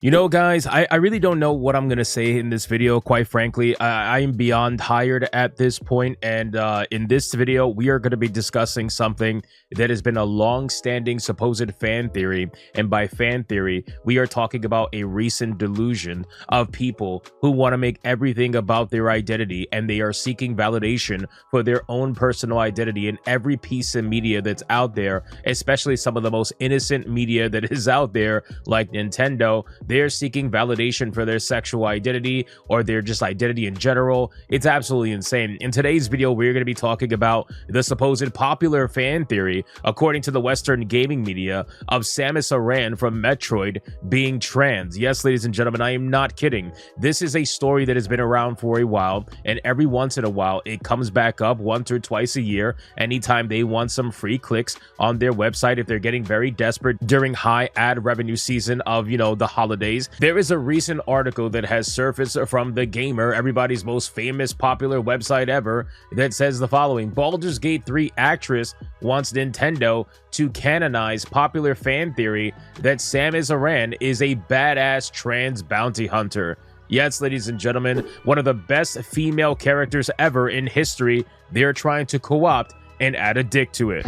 You know, guys, I really don't know what I'm going to say in this video, quite frankly. I am beyond tired at this point, and in this video, we are going to be discussing something that has been a long-standing supposed fan theory, and by fan theory, we are talking about a recent delusion of people who want to make everything about their identity, and they are seeking validation for their own personal identity in every piece of media that's out there, especially some of the most innocent media that is out there, like Nintendo. They're seeking validation for their sexual identity or their just identity in general. It's absolutely insane. In today's video, we're going to be talking about the supposed popular fan theory, according to the Western gaming media, of Samus Aran from Metroid being trans. Yes, ladies and gentlemen, I am not kidding. This is a story that has been around for a while, and every once in a while, it comes back up once or twice a year, anytime they want some free clicks on their website, if they're getting very desperate during high ad revenue season of, you know, the holidays. There is a recent article that has surfaced from The Gamer, everybody's most famous popular website ever, that says the following: Baldur's Gate 3 actress wants Nintendo to canonize popular fan theory that Samus Aran is a badass trans bounty hunter. Yes, ladies and gentlemen, one of the best female characters ever in history, they're trying to co-opt and add a dick to it.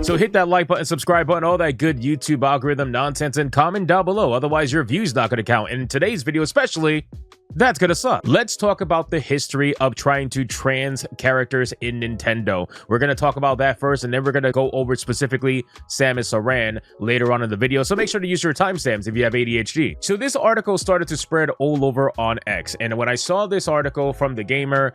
So hit that like button, subscribe button, all that good YouTube algorithm nonsense, and comment down below. Otherwise, your view's not going to count. And in today's video especially, that's gonna suck. Let's talk about the history of trying to trans characters in Nintendo. We're gonna talk about that first, and then we're gonna go over specifically Samus Aran later on in the video. So make sure to use your timestamps if you have ADHD. So this article started to spread all over on X, and when I saw this article from The Gamer,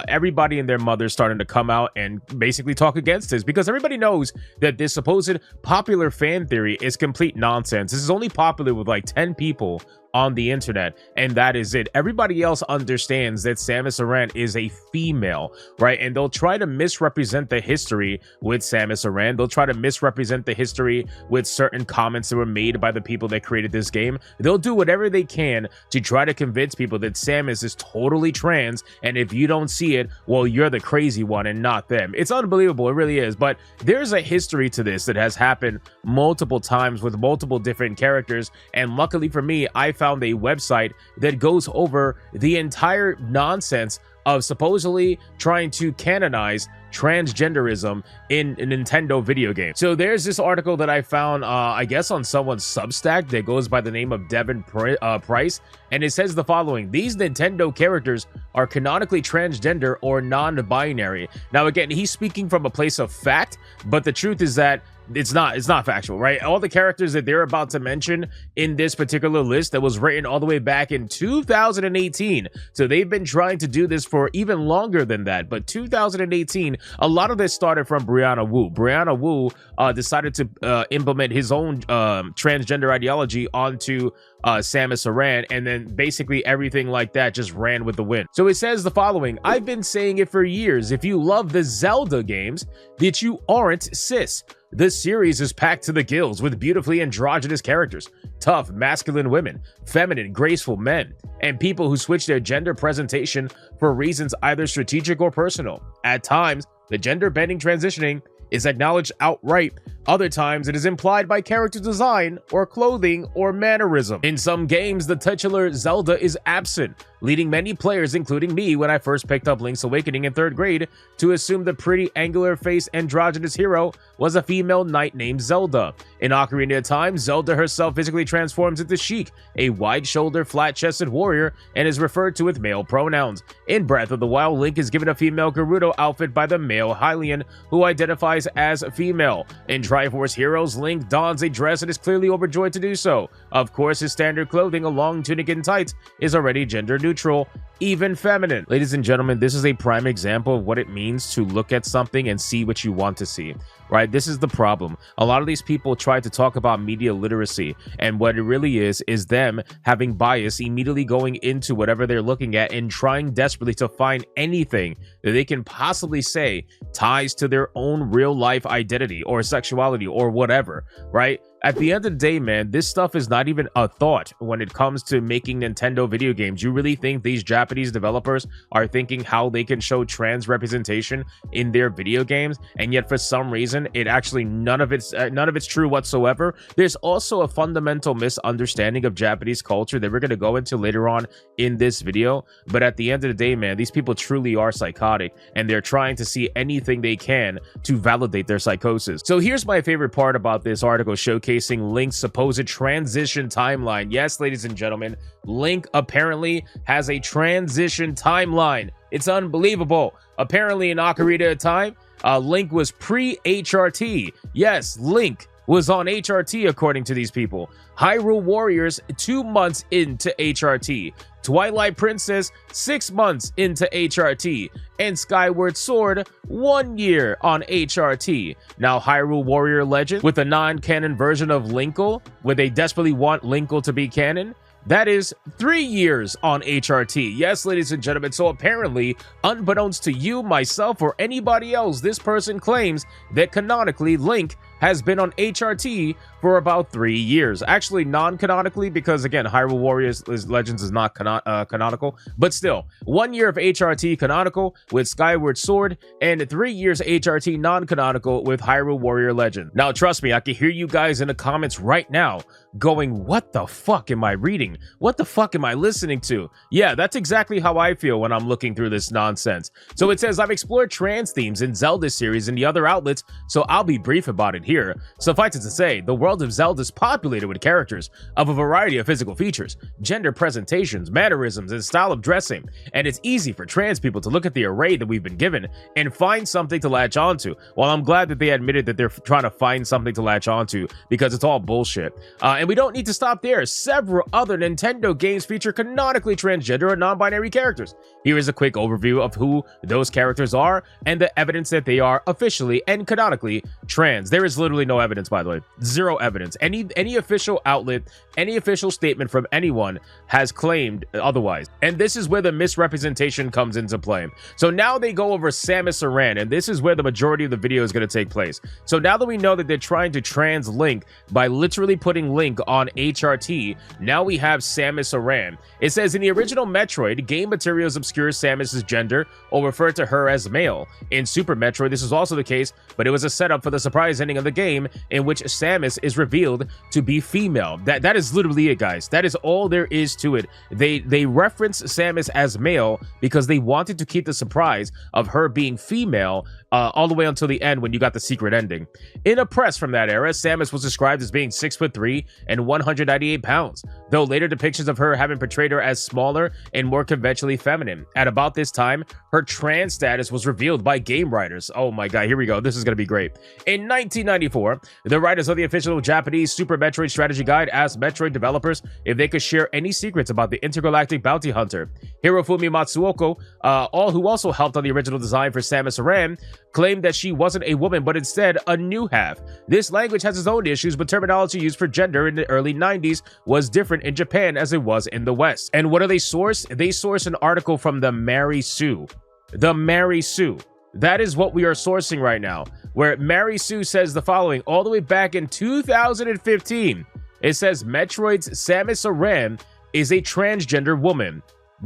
everybody and their mother started to come out and basically talk against this, because everybody knows that this supposed popular fan theory is complete nonsense. This is only popular with like 10 people on the internet, and that is it. Everybody else understands that Samus Aran is a female, right? And they'll try to misrepresent the history with Samus Aran. They'll try to misrepresent the history with certain comments that were made by the people that created this game. They'll do whatever they can to try to convince people that Samus is totally trans, and if you don't see it, well, you're the crazy one and not them. It's unbelievable, it really is. But there's a history to this that has happened multiple times with multiple different characters, and luckily for me, I found a website that goes over the entire nonsense of supposedly trying to canonize transgenderism in a Nintendo video game. So there's this article that I found, I guess on someone's Substack that goes by the name of Devin Price, and it says the following: these Nintendo characters are canonically transgender or non-binary. Now again, he's speaking from a place of fact, but the truth is that it's not factual, right? All the characters that they're about to mention in this particular list that was written all the way back in 2018. So they've been trying to do this for even longer than that, but 2018, a lot of this started from Brianna Wu. Brianna Wu decided to implement his own transgender ideology onto Samus Aran, and then basically everything like that just ran with the wind. So it says the following: I've been saying it for years, if you love the Zelda games, that you aren't cis. This series is packed to the gills with beautifully androgynous characters, tough, masculine women, feminine, graceful men, and people who switch their gender presentation for reasons either strategic or personal. At times, the gender-bending transitioning is acknowledged outright. Other times, it is implied by character design or clothing or mannerism. In some games, the titular Zelda is absent, leading many players, including me when I first picked up Link's Awakening in 3rd grade, to assume the pretty angular-faced androgynous hero was a female knight named Zelda. In Ocarina of Time, Zelda herself physically transforms into Sheik, a wide-shouldered, flat-chested warrior, and is referred to with male pronouns. In Breath of the Wild, Link is given a female Gerudo outfit by the male Hylian, who identifies as female. In Triforce Heroes, Link dons a dress and is clearly overjoyed to do so. Of course, his standard clothing, a long tunic and tights, is already gender neutral, even feminine. Ladies and gentlemen, this is a prime example of what it means to look at something and see what you want to see, right? This is the problem. A lot of these people try to talk about media literacy, and what it really is them having bias, immediately going into whatever they're looking at and trying desperately to find anything that they can possibly say ties to their own real life identity or sexuality or whatever, right? at the end of the day, man, this stuff is not even a thought when it comes to making Nintendo video games. You really think these Japanese developers are thinking how they can show trans representation in their video games? And yet, for some reason, it actually none of it's true whatsoever. There's also a fundamental misunderstanding of Japanese culture that we're going to go into later on in this video. But at the end of the day, man, these people truly are psychotic, and they're trying to see anything they can to validate their psychosis. So here's my favorite part about this article, showcasing Link's supposed transition timeline. Yes, ladies and gentlemen, Link apparently has a transition timeline. It's unbelievable. Apparently in Ocarina of Time, Link was pre-HRT. Yes, Link was on HRT according to these people. Hyrule Warriors 2 months into HRT. Twilight Princess 6 months into HRT, and Skyward Sword 1 year on HRT. Now Hyrule Warrior Legend with a non-canon version of Linkle, where they desperately want Linkle to be canon, that is 3 years on HRT. Yes, ladies and gentlemen, so apparently, unbeknownst to you, myself, or anybody else, this person claims that canonically Link has been on HRT for about 3 years. Actually, non-canonically, because again, Hyrule Warriors Legends is not canonical, but still, 1 year of HRT canonical with Skyward Sword, and 3 years HRT non-canonical with Hyrule Warrior Legend. Now, trust me, I can hear you guys in the comments right now going, what the fuck am I reading? What the fuck am I listening to? Yeah, that's exactly how I feel when I'm looking through this nonsense. So it says, I've explored trans themes in Zelda series and the other outlets, so I'll be brief about it here. Suffice it to say, the world of Zelda is populated with characters of a variety of physical features, gender presentations, mannerisms, and style of dressing, and it's easy for trans people to look at the array that we've been given and find something to latch onto. Well, I'm glad that they admitted that they're trying to find something to latch onto, because it's all bullshit. And we don't need to stop there. Several other Nintendo games feature canonically transgender or non-binary characters. Here is a quick overview of who those characters are and the evidence that they are officially and canonically trans. There is literally no evidence, by the way. Zero evidence. Any official outlet, any official statement from anyone has claimed otherwise. And this is where the misrepresentation comes into play. So now they go over Samus Aran, and this is where the majority of the video is going to take place. So now that we know that they're trying to trans Link by literally putting Link on HRT, now we have Samus Aran. It says, in the original Metroid, game materials obscure Samus's gender or refer to her as male. In Super Metroid, this is also the case, but it was a setup for the surprise ending of the game in which Samus is revealed to be female. That is literally it, guys. That is all there is to it. They reference Samus as male because they wanted to keep the surprise of her being female all the way until the end when you got the secret ending. In a press from that era, Samus was described as being 6'3" and 198 pounds, though later depictions of her having portrayed her as smaller and more conventionally feminine. At about this time, her trans status was revealed by game writers. Oh my god, here we go. This is going to be great. In 1994, the writers of the official Japanese Super Metroid strategy guide asked Metroid developers if they could share any secrets about the intergalactic bounty hunter. Hirofumi Matsuoko, who also helped on the original design for Samus Aran, claimed that she wasn't a woman, but instead a new half. This language has its own issues, but terminology used for gender in the early 90s was different in Japan as it was in the West. And what do they source? They source an article from the Mary Sue. The Mary Sue. That is what we are sourcing right now, where Mary Sue says the following all the way back in 2015. It says Metroid's Samus Aran is a transgender woman.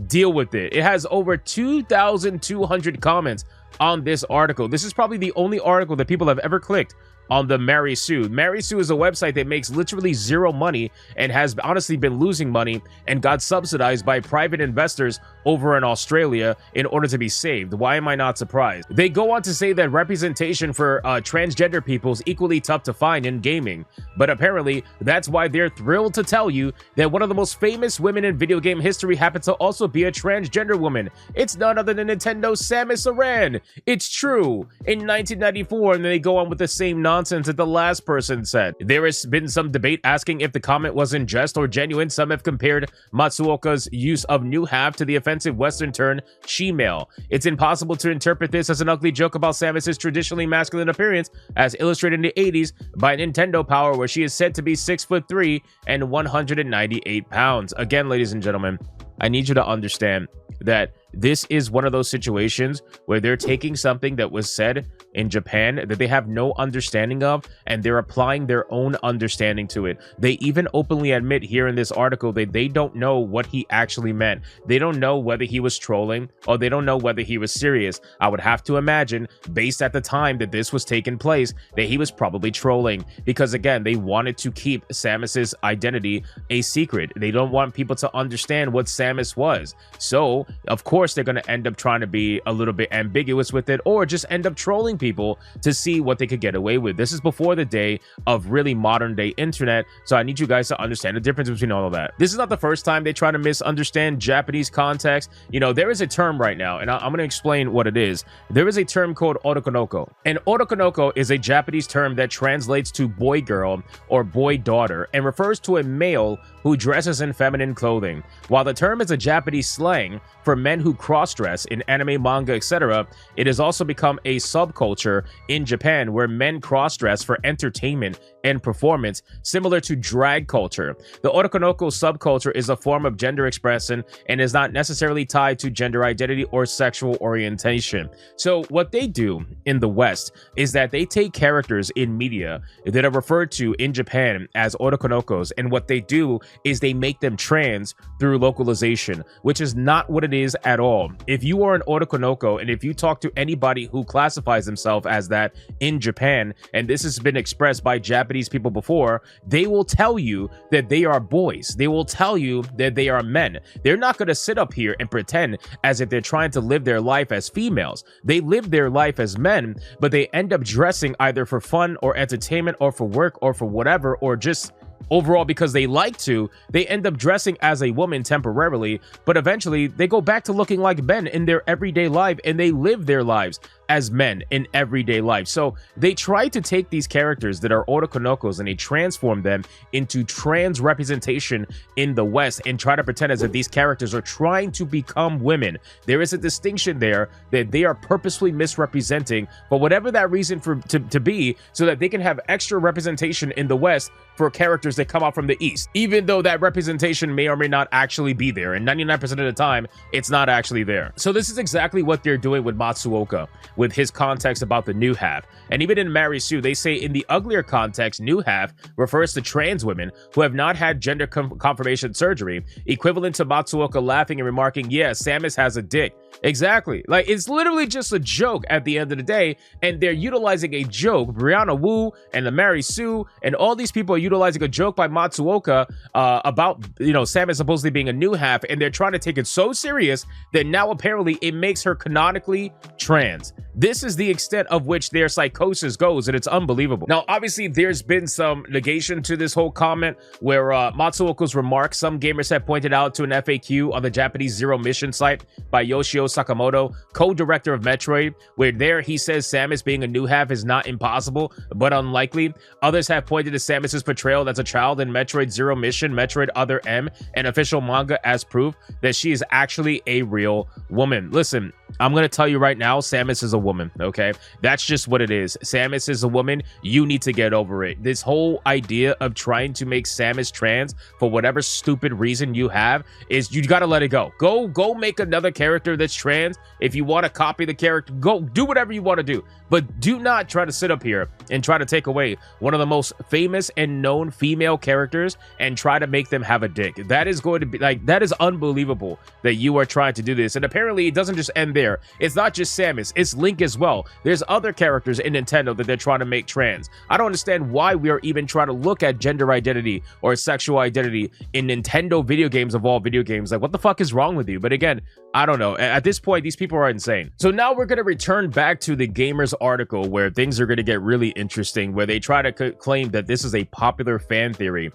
Deal with it. It has over 2,200 comments on this article. This is probably the only article that people have ever clicked on the Mary Sue. Mary Sue is a website that makes literally zero money and has honestly been losing money and got subsidized by private investors over in Australia in order to be saved. Why am I not surprised? They go on to say that representation for transgender people is equally tough to find in gaming, but apparently that's why they're thrilled to tell you that one of the most famous women in video game history happens to also be a transgender woman. It's none other than Nintendo's Samus Aran. It's true. In 1994, and then they go on with the same nonsense that the last person said. There has been some debate asking if the comment was in jest or genuine. Some have compared Matsuoka's use of new half to the offensive Western term she-male. It's impossible to interpret this as an ugly joke about Samus's traditionally masculine appearance, as illustrated in the 80s by Nintendo Power, where she is said to be 6'3" and 198 pounds. Again, ladies and gentlemen, I need you to understand that this is one of those situations where they're taking something that was said in Japan that they have no understanding of, and they're applying their own understanding to it. They even openly admit here in this article that they don't know what he actually meant. They don't know whether he was trolling or they don't know whether he was serious. I would have to imagine, based at the time that this was taking place, that he was probably trolling, because again, they wanted to keep Samus's identity a secret. They don't want people to understand what Samus was. So, of course, they're going to end up trying to be a little bit ambiguous with it, or just end up trolling people to see what they could get away with. This is before the day of really modern day internet, so I need you guys to understand the difference between all of that. This is not the first time they try to misunderstand Japanese context. You know, there is a term right now, and I'm going to explain what it is. There is a term called otokonoko, and otokonoko is a Japanese term that translates to boy girl or boy daughter and refers to a male who dresses in feminine clothing. While the term is a Japanese slang for men who cross-dress in anime, manga, etc., it has also become a subculture in Japan where men cross-dress for entertainment and performance, similar to drag culture. The otokonoko subculture is a form of gender expression and is not necessarily tied to gender identity or sexual orientation. So what they do in the West is that they take characters in media that are referred to in Japan as otokonokos, and what they do is they make them trans through localization, which is not what it is at all. If you are an otokonoko, and if you talk to anybody who classifies themselves as that in Japan, and this has been expressed by Japanese people before, they will tell you that they are boys. They will tell you that they are men. They're not going to sit up here and pretend as if they're trying to live their life as females. They live their life as men, but they end up dressing either for fun or entertainment or for work or for whatever, or just overall because they like to. They end up dressing as a woman temporarily, but eventually they go back to looking like men in their everyday life, and they live their lives as men in everyday life. So they try to take these characters that are otokonokos and they transform them into trans representation in the West and try to pretend as if these characters are trying to become women. There is a distinction there that they are purposefully misrepresenting for whatever that reason to be, so that they can have extra representation in the West for characters that come out from the East, even though that representation may or may not actually be there, and 99% of the time it's not actually there. So this is exactly what they're doing with Matsuoka, with his context about the new half. And even in Mary Sue, they say in the uglier context, new half refers to trans women who have not had gender confirmation surgery, equivalent to Matsuoka laughing and remarking, yeah, Samus has a dick. Exactly. Like, it's literally just a joke at the end of the day, and they're utilizing a joke. Brianna Wu and the Mary Sue and all these people are utilizing a joke by Matsuoka about, you know, Samus supposedly being a new half, and they're trying to take it so serious that now apparently it makes her canonically trans. This is the extent of which their psychosis goes, and it's unbelievable. Now, obviously, there's been some negation to this whole comment where Matsuoka's remarks, some gamers have pointed out to an FAQ on the Japanese Zero Mission site by Yoshio Sakamoto, co-director of Metroid, where there he says Samus being a new half is not impossible, but unlikely. Others have pointed to Samus's portrayal as a child in Metroid Zero Mission, Metroid Other M, and official manga as proof that she is actually a real woman. Listen, I'm going to tell you right now, Samus is a woman, okay? That's just what it is. Samus is a woman. You need to get over it. This whole idea of trying to make Samus trans for whatever stupid reason you have is, you got to let it go. Go make another character that's trans. If you want to copy the character, go do whatever you want to do. But do not try to sit up here and try to take away one of the most famous and known female characters and try to make them have a dick. That is going to be, like, that is unbelievable that you are trying to do this. And apparently it doesn't just end there. It's not just Samus, it's Link as well. There's other characters in Nintendo that they're trying to make trans. I don't understand why we are even trying to look at gender identity or sexual identity in Nintendo video games of all video games. Like, what the fuck is wrong with you? But again, I don't know. At this point, these people are insane. So now we're going to return back to the Gamers article where things are going to get really interesting, where they try to claim that this is a popular fan theory.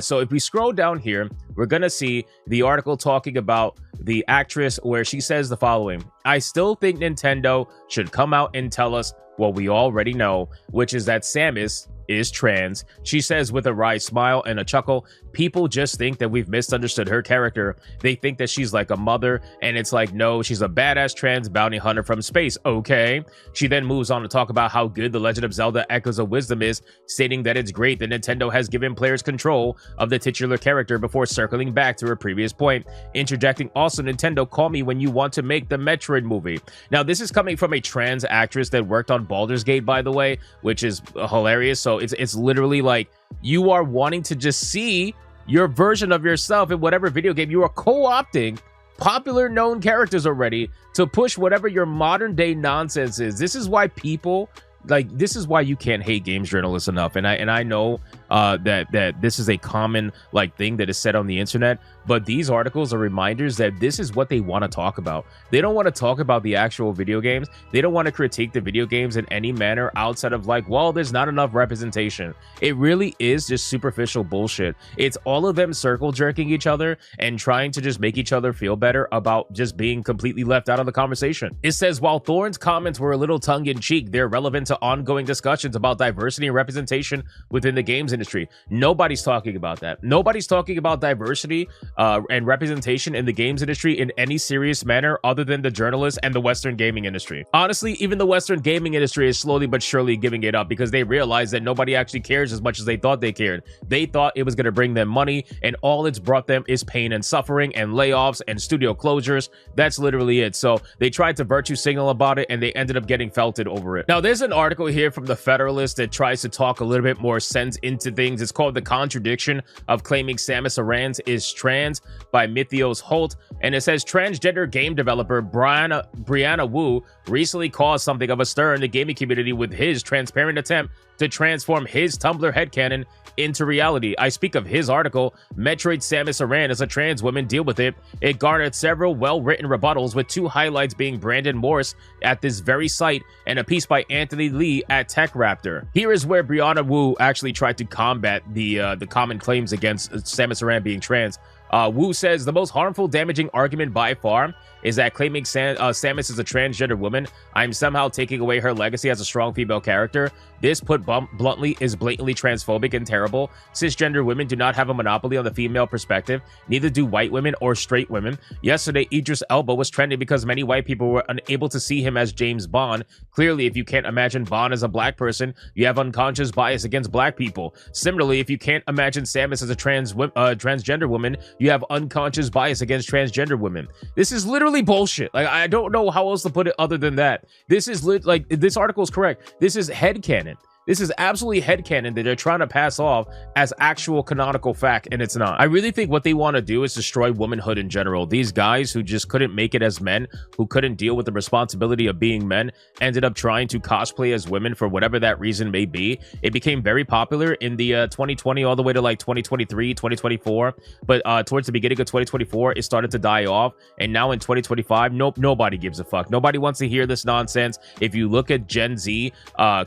So if we scroll down here, we're going to see the article talking about the actress, where she says the following: I still think Nintendo should come out and tell us what we already know, which is that Samus is trans. She says with a wry smile and a chuckle, people just think that we've misunderstood her character. They think that she's like a mother, and it's like, no, she's a badass trans bounty hunter from space. Okay. She then moves on to talk about how good The Legend of Zelda Echoes of Wisdom is, stating that it's great that Nintendo has given players control of the titular character before circling back to her previous point, interjecting, also, Nintendo, call me when you want to make the Metroid movie. Now, this is coming from a trans actress that worked on Baldur's Gate, by the way, which is hilarious. So it's literally like you are wanting to just see your version of yourself in whatever video game. You are co-opting popular known characters already to push whatever your modern day nonsense is. This is why people, like, this is why you can't hate games journalists enough. And I know that this is a common like thing that is said on the internet, but these articles are reminders that this is what they want to talk about. They don't want to talk about the actual video games. They don't want to critique the video games in any manner outside of like, well, there's not enough representation. It really is just superficial bullshit. It's all of them circle jerking each other and trying to just make each other feel better about just being completely left out of the conversation. It says, while Thorne's comments were a little tongue-in-cheek, they're relevant to ongoing discussions about diversity and representation within the games industry. Nobody's talking about that. Nobody's talking about diversity and representation in the games industry in any serious manner other than the journalists and the Western gaming industry. Honestly, even the Western gaming industry is slowly but surely giving it up because they realize that nobody actually cares as much as they thought they cared. They thought it was going to bring them money, and all it's brought them is pain and suffering and layoffs and studio closures. That's literally it. So they tried to virtue signal about it, and they ended up getting felted over it. Now, there's an article here from The Federalist that tries to talk a little bit more sense into things. It's called The Contradiction of Claiming Samus Aran is Trans by Mythios Holt, and it says transgender game developer Brianna Wu recently caused something of a stir in the gaming community with his transparent attempt to transform his Tumblr headcanon into reality. I speak of his article, Metroid Samus Aran as a Trans Woman, Deal With It. It garnered several well-written rebuttals, with two highlights being Brandon Morse at this very site and a piece by Anthony Lee at Tech Raptor. Here is where Brianna Wu actually tried to combat the common claims against Samus Aran being trans. Wu says the most harmful, damaging argument by far is that claiming Samus is a transgender woman, I'm somehow taking away her legacy as a strong female character. This, put bluntly, is blatantly transphobic and terrible. Cisgender women do not have a monopoly on the female perspective. Neither do white women or straight women. Yesterday, Idris Elba was trending because many white people were unable to see him as James Bond. Clearly, if you can't imagine Bond as a black person, you have unconscious bias against black people. Similarly, if you can't imagine Samus as a transgender woman, you have unconscious bias against transgender women. This is literally bullshit. Like, I don't know how else to put it other than that. This is like, this article is correct. This is headcanon. This is absolutely headcanon that they're trying to pass off as actual canonical fact, and it's not. I really think what they want to do is destroy womanhood in general. These guys who just couldn't make it as men, who couldn't deal with the responsibility of being men, ended up trying to cosplay as women for whatever that reason may be. It became very popular in the 2020 all the way to like 2023, 2024. But towards the beginning of 2024, it started to die off. And now in 2025, nobody gives a fuck. Nobody wants to hear this nonsense. If you look at Gen Z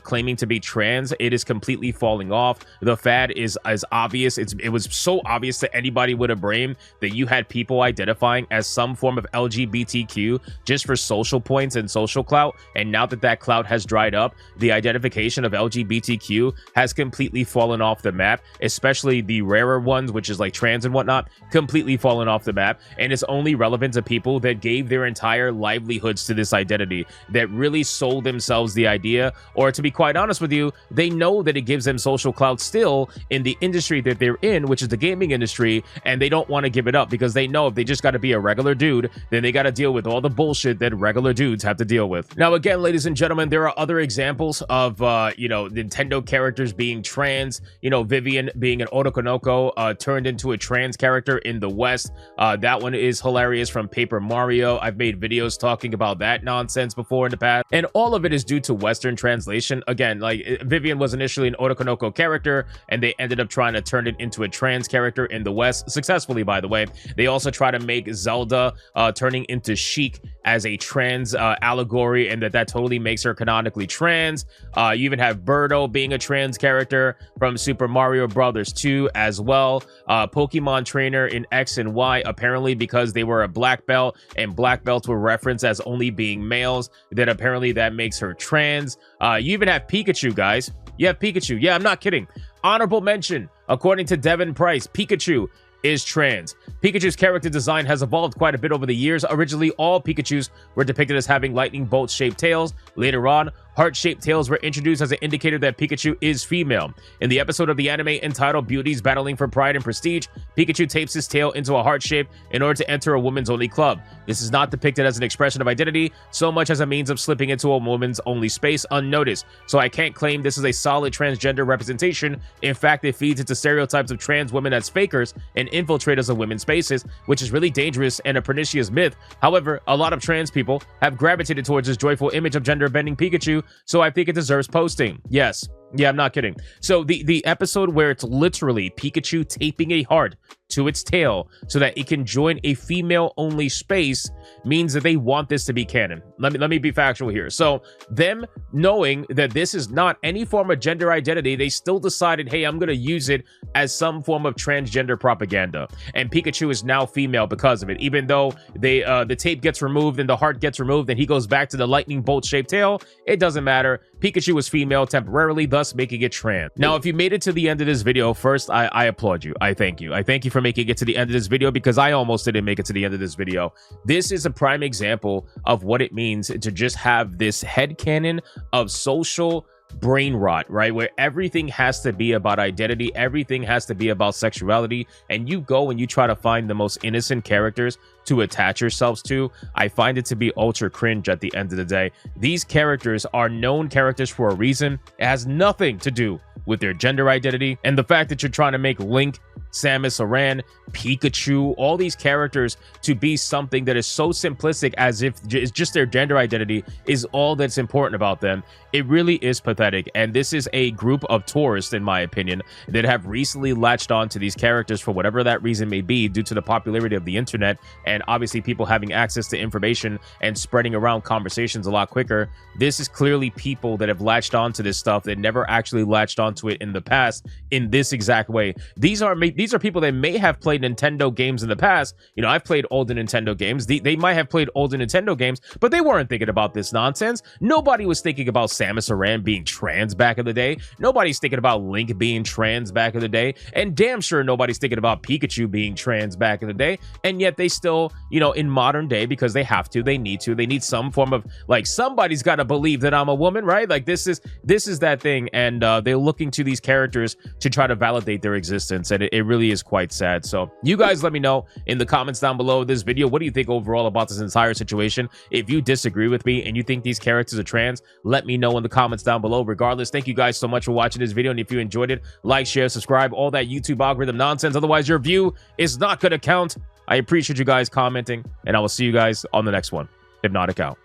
claiming to be trans, it is completely falling off. The fad is as obvious. It was so obvious to anybody with a brain that you had people identifying as some form of LGBTQ just for social points and social clout. And now that that clout has dried up, the identification of LGBTQ has completely fallen off the map, especially the rarer ones, which is like trans and whatnot, completely fallen off the map. And it's only relevant to people that gave their entire livelihoods to this identity, that really sold themselves the idea, or to be quite honest with you, they know that it gives them social clout still in the industry that they're in, which is the gaming industry, and they don't want to give it up because they know if they just got to be a regular dude, then they got to deal with all the bullshit that regular dudes have to deal with. Now, again, ladies and gentlemen, there are other examples of, Nintendo characters being trans. Vivian being an Otokonoko turned into a trans character in the West. That one is hilarious from Paper Mario. I've made videos talking about that nonsense before in the past, and all of it is due to Western translation. Again, like, Vivian was initially an Otokonoko character, and they ended up trying to turn it into a trans character in the West, successfully, by the way. They also try to make Zelda turning into Sheik as a trans allegory, and that totally makes her canonically trans. You even have Birdo being a trans character from Super Mario Brothers 2 as well. Pokemon trainer in X and Y, apparently because they were a black belt, and black belts were referenced as only being males, that apparently that makes her trans. You even have Pikachu, guys. You have Pikachu. Yeah, I'm not kidding. Honorable mention According to Devin Price, Pikachu is trans. Pikachu's character design has evolved quite a bit over the years. Originally, all Pikachus were depicted as having lightning bolt-shaped tails. Later on, heart-shaped tails were introduced as an indicator that Pikachu is female. In the episode of the anime entitled Beauties Battling for Pride and Prestige, Pikachu tapes his tail into a heart shape in order to enter a women's-only club. This is not depicted as an expression of identity, so much as a means of slipping into a women's-only space unnoticed. So I can't claim this is a solid transgender representation. In fact, it feeds into stereotypes of trans women as fakers and infiltrators of women's spaces, which is really dangerous and a pernicious myth. However, a lot of trans people have gravitated towards this joyful image of gender-bending Pikachu, so I think it deserves posting. Yes. Yeah, I'm not kidding. So the episode where it's literally Pikachu taping a heart to its tail so that it can join a female-only space means that they want this to be canon. Let me be factual here. So them knowing that this is not any form of gender identity, they still decided, hey, I'm going to use it as some form of transgender propaganda. And Pikachu is now female because of it. Even though the tape gets removed and the heart gets removed and he goes back to the lightning bolt-shaped tail, it doesn't matter. Pikachu was female temporarily, thus making it trans. Now, if you made it to the end of this video, first, I applaud you. I thank you. I thank you for making it to the end of this video because I almost didn't make it to the end of this video. This is a prime example of what it means to just have this headcanon of social brain rot, right? Where everything has to be about identity, everything has to be about sexuality, and you go and you try to find the most innocent characters to attach yourselves to. I find it to be ultra cringe at the end of the day. These characters are known characters for a reason. It has nothing to do with their gender identity, and the fact that you're trying to make Link, Samus Aran, Pikachu, all these characters to be something that is so simplistic as if it's just their gender identity is all that's important about them. It really is pathetic, and this is a group of tourists, in my opinion, that have recently latched on to these characters for whatever that reason may be due to the popularity of the internet and obviously people having access to information and spreading around conversations a lot quicker. This is clearly people that have latched onto this stuff that never actually latched onto it in the past in this exact way. These are people that may have played Nintendo games in the past. You know, I've played older Nintendo games. They might have played older Nintendo games, but they weren't thinking about this nonsense. Nobody was thinking about Samus Aran being trans back in the day. Nobody's thinking about Link being trans back in the day. And damn sure nobody's thinking about Pikachu being trans back in the day. And yet they still, you know, in modern day, because they have to, they need some form of, like, somebody's got to believe that I'm a woman, right? Like, this is that thing. And they're looking to these characters to try to validate their existence. And it really is quite sad. So you guys let me know in the comments down below this video, what do you think overall about this entire situation? If you disagree with me and you think these characters are trans, let me know in the comments down below. Regardless, thank you guys so much for watching this video, and if you enjoyed it, like, share, subscribe, all that YouTube algorithm nonsense. Otherwise, your view is not going to count. I appreciate you guys commenting, and I will see you guys on the next one. Hypnotic out.